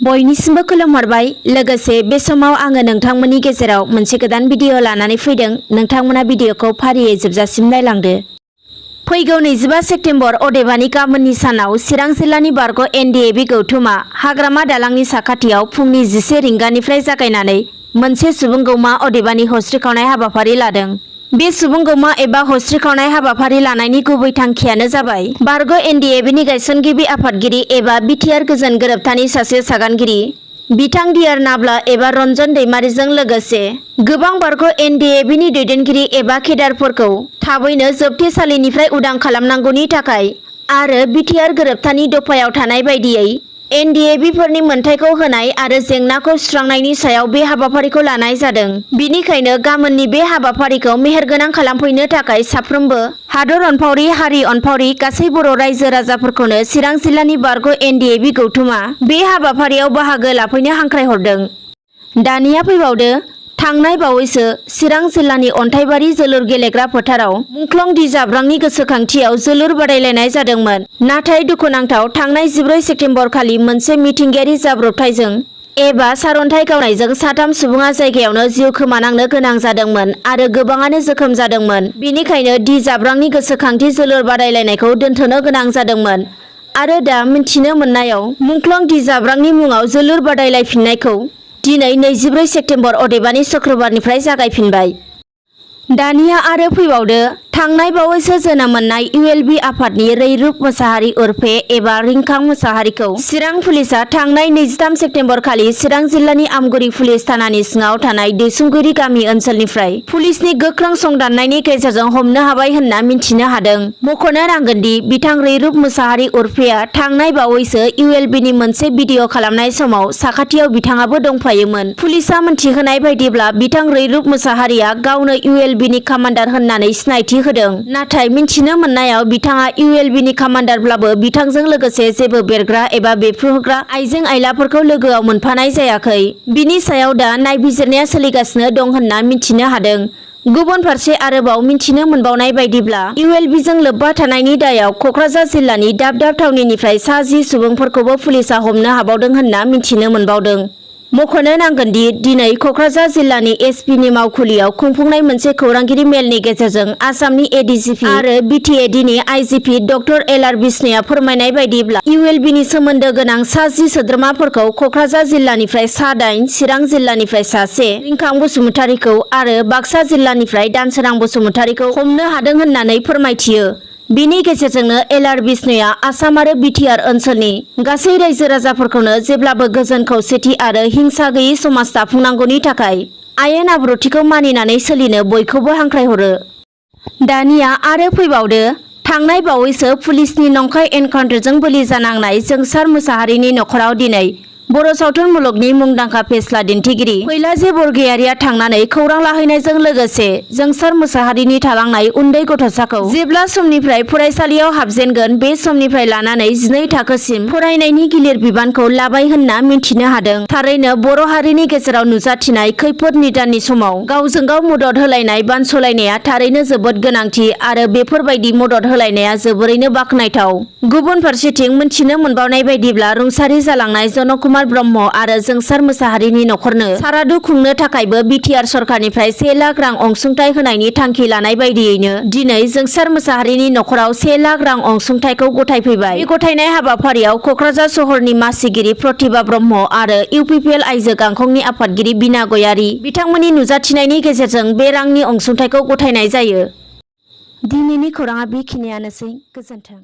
बयनिसिमबो खुलुमहरबाय। लोगोसे बे समाव आङो नोंथांमोननि गेजेराव मोनसे गोदान भिडिअ लानानै फैदों। नोंथांमोना भिडिअखौ फारियै जोबजासिम नायलांदो। फैगौ 25 सेप्तेम्बर अदेबानि गाबोननि सानाव चिरां जिल्लानि बारग' एनडिएबि गौथुमा हाग्रामा दालांनि साखाथियाव फुंनि 11 रिंगानिफ्राय जागायनानै मोनसे सुबुंगौमा अदेबानि हस्रिखावनाय हाबाफारि लादों। बे सुबुंगौमा एबा हस्रिखावनाय हाबाफारि लानायनि गुबै थांखियानो जाबाय बारग' एनडिएबिनि गायसनगिरि आफादगिरि एबा बिटिआर गोजोन गोरोबथानि सासे सागानगिरि बिथां डिआर नाब्ला एबा रन्जन दैमारिजों लोगोसे गोबां बारग' एनडिएबिनि दैदेनगिरि एबा केडारफोरखौ थाबैनो जोबथेसालिनिफ्राय उदां खालामनांगौनि थाखाय आरो बिटिआर गोरोबथानि दफायाव थानाय बायदियै एनडिएबिफोरनि मोनथायखौ होनाय आरो जेंनाखौ सुस्रांनायनि सायाव बे हाबाफारिखौ लानाय जादों। बिनिखायनो गाबोननि बे हाबाफारिखौ मेहेरगोनां खालामफैनो थाखाय साफ्रोमबो हादर अनफावरि हारि अनफावरि गासै बर' रायजो राजाफोरखौनो चिरां जिल्लानि बारग' एनडिएबि गौथुमा बे हाबाफारियाव बाहागो लाफैनो हांख्रायहरदों। दानिया फैबावदो थांनाय बावैसो चिरां जिल्लानि अन्थाइबारि जोलुर गेलेग्रा फोथाराव मुंख्लं दि जाब्रांनि गोसोखांथियाव जोलुर बादायलायनाय जादोंमोन। नाथाय दुखुनांथाव थांनाय 14 सेप्तेम्बर खालि मोनसे मिथिंगायारि जाब्रबथायजों एबा सारअन्थाइ गावनायजों 3 सुबुङा जायगायावनो जिउ खोमानांनो गोनां जादोंमोन आरो गोबाङानो जोखोम जादोंमोन। बेनिखायनो दि जाब्रांनि गोसोखांथि जोलुर बादायलायनायखौ दोनथ'नो गोनां जादोंमोन आरो दा मिन्थिनो मोननायाव मुंख्लं दि जाब्रांनि मुङाव जोलुर बादायलायफिननायखौ दिनै 24 सेप्तेम्बर अदेबानि शुक्रबारनिफ्राय जागायफिनबाय। दानिया आरो फैबावदो थांनाय बावैसो जोनोम मोननाय इउएलबि आफादनि रैरुब मोसाहारि उर्फे एबा रिंखां मोसाहारिखौ चिरां पुलिसआ थांनाय 23 सेप्तेम्बर खालि चिरां जिल्लानि आमगुरि पुलिस थानानि सिङाव थानाय दैसुंगुरि गामि ओनसोलनिफ्राय पुलिसनि गोख्रों संदाननायनि गेजेरजों हमनो हाबाय होनना मिन्थिनो हादों। मख'नो नांगोनदि बिथां रैरुब मोसाहारि उर्फेआ थांनाय बावैसो इउएलबिनि मोनसे भिडिअ खालामनाय समाव साखाथियाव बिथाङाबो दंफायोमोन। पुलिसआ मिन्थिहोनाय बायदिब्ला बिथां रैरुब मोसाहारिया गावनो इउएलबिनि कामान्डार होननानै सिनायथि होदों। नाथाय मिन्थिनो मोननायाव बिथाङा इउएलबिनि कामान्डारब्लाबो बिथांजों लोगोसे जेबो बेरग्रा एबा बेफ्रुहोग्रा आइजें आइलाफोरखौ लोगोआव मोनफानाय जायाखै। बिनि सायाव दा नायबिजिरनाया सोलिगासिनो दं होनना मिन्थिनो हादों। गुबुन फारसे आरोबाव मिन्थिनो मोनबावनाय बायदिब्ला इउएलबिजों लोब्बा थानायनि दायाव क'क्राझार जिल्लानि दाब दाब थावनिनिफ्राय सा 10 सुबुंफोरखौबो पुलिसआ हमनो हाबावदों होनना मिन्थिनो मोनबावदों। मख'नो नांगोनदि दिनै क'क्राझार जिल्लानि एसपिनि मावखुलियाव खुंफुंनाय मोनसे खौरांगिरि मेलनि गेजेरजों आसामनि एडिजिपि आरो बिटिएडिनि आइजिपि डक्टर एलआर बिष्णुआ फोरमायनाय बायदिब्ला इउएलबिनि सोमोन्दो गोनां सा 10 सोद्रोमाफोरखौ क'क्राझार जिल्लानिफ्राय सा 8, चिरां जिल्लानिफ्राय सा 1 रिंखां बसुमतारिखौ आरो बाक्सा जिल्लानिफ्राय दानसोरां बसुमतारिखौ हमनो हादों होननानै फोरमायथियो। बिनि गेजेरजोंनो एलआर बिष्णुआ आसाम आरो बिटिआर ओनसोलनि गासै रायजो राजाफोरखौनो जेब्लाबो गोजोन खौसेथि आरो हिंसा गैयै समाज दाफुंनांगौनि थाखाय आयेन आब्रुथिखौ मानिनानै सोलिनो बयखौबो हांख्रायहरो। दानिया आरो फैबावदो थांनाय बावैसो पुलिसनि नंखाय एनकाउन्टारजों बोलि जानांनाय जोंसार मोसाहारिनि नखराव दिनै बर' सावथुन मुलुगनि मुंदांखा फेस्ला दिन्थिगिरि फैलाजि बरगयारिया थांनानै खौरां लाहैनायजों लोगोसे जोंसार मोसाहारिनि थालांनाय उन्दै गथ'साखौ जेब्ला समनिफ्राय फरायसालियाव हाबजेनगोन बे समनिफ्राय लानानै 12 थाखोसिम फरायनायनि गिलिर बिबानखौ लाबाय होनना मिन्थिनो हादों। थारैनो बर' हारिनि गेजेराव नुजाथिनाय खैफोद निदाननि समाव गावजों गाव मदद होलायनाय बानस'लायनाया थारैनो जोबोद गोनांथि आरो बेफोरबायदि मदद होलायनाया जोबोरैनो बाख्नायथाव। गुबुन फारसेथिं मिन्थिनो मोनबावनाय बायदिब्ला रुंसारि जालांनाय जनकुमार ब्रह्म आरो जोंसार मोसाहारिनि नखरनो सारादु खुंनो थाखायबो बिटिआर सरकारनिफ्राय 1 लाख रां अनसुंथाइ होनायनि थांखि लानाय बायदियैनो दिनै जोंसार मोसाहारिनि नखराव 1 लाख रां अनसुंथाइखौ गथायफैबाय। बे गथायनाय हाबाफारियाव क'क्राझार सहरनि मासिगिरि प्रतिभा ब्रह्म आरो इउपिपिएल आइजो गांखंनि आफादगिरि बिना गयारि बिथांमोननि नुजाथिनायनि गेजेरजों बे रांनि अनसुंथाइखौ गथायनाय जायो। दिनैनि खौराङा बेखिनियानोसै। गोजोन्थों।